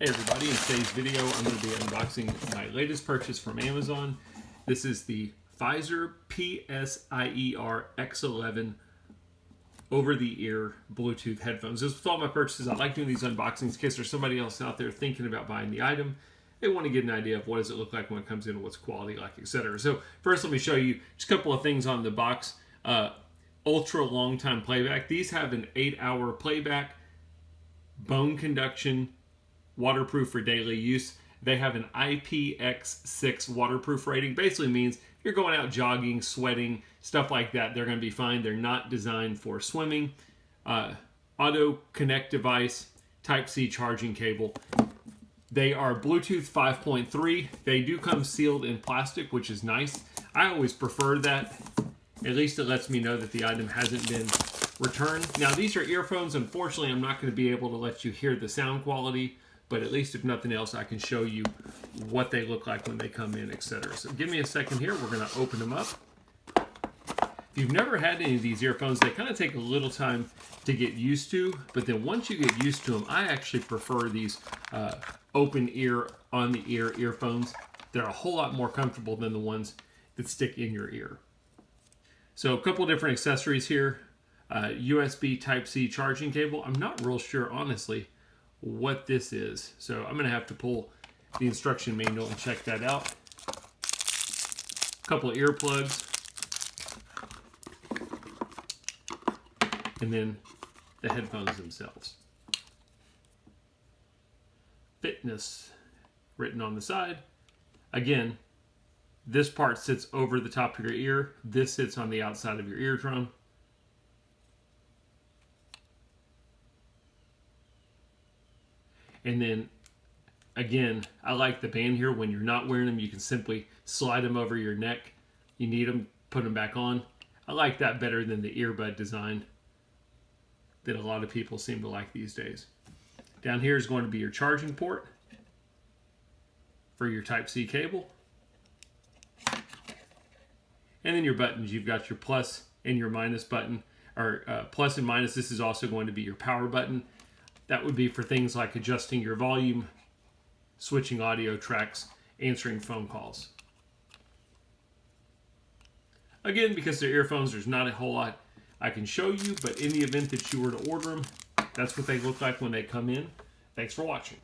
Hey everybody, in today's video I'm going to be unboxing my latest purchase from Amazon. This is the PSIER X11 over-the-ear Bluetooth headphones. As with all my purchases, I like doing these unboxings in case there's somebody else out there thinking about buying the item. They want to get an idea of what does it look like when it comes in, what's quality like, etc. So first let me show you just a couple of things on the box. Ultra long time playback. These have an 8-hour playback, bone conduction, waterproof for daily use. They have an IPX6 waterproof rating. Basically means if you're going out jogging, sweating, stuff like that, they're going to be fine. They're not designed for swimming. Auto connect device, Type-C charging cable. They are Bluetooth 5.3. They do come sealed in plastic, which is nice. I always prefer that. At least it lets me know that the item hasn't been returned. Now these are earphones. Unfortunately, I'm not going to be able to let you hear the sound quality, but at least if nothing else, I can show you what they look like when they come in, etc. So give me a second here. We're going to open them up. If you've never had any of these earphones, they kind of take a little time to get used to, but then once you get used to them, I actually prefer these open ear, on the ear earphones. They're a whole lot more comfortable than the ones that stick in your ear. So a couple different accessories here. USB Type-C charging cable. I'm not real sure, honestly, what this is. So I'm going to have to pull the instruction manual and check that out. A couple of earplugs. And then the headphones themselves. Fitness written on the side. Again, this part sits over the top of your ear. This sits on the outside of your eardrum. And then, again, I like the band here. When you're not wearing them, you can simply slide them over your neck. You need them, put them back on. I like that better than the earbud design that a lot of people seem to like these days. Down here is going to be your charging port for your Type-C cable. And then your buttons. You've got your plus and your minus button, or plus and minus. This is also going to be your power button. That would be for things like adjusting your volume, switching audio tracks, answering phone calls. Again, because they're earphones, there's not a whole lot I can show you, but in the event that you were to order them, that's what they look like when they come in. Thanks for watching.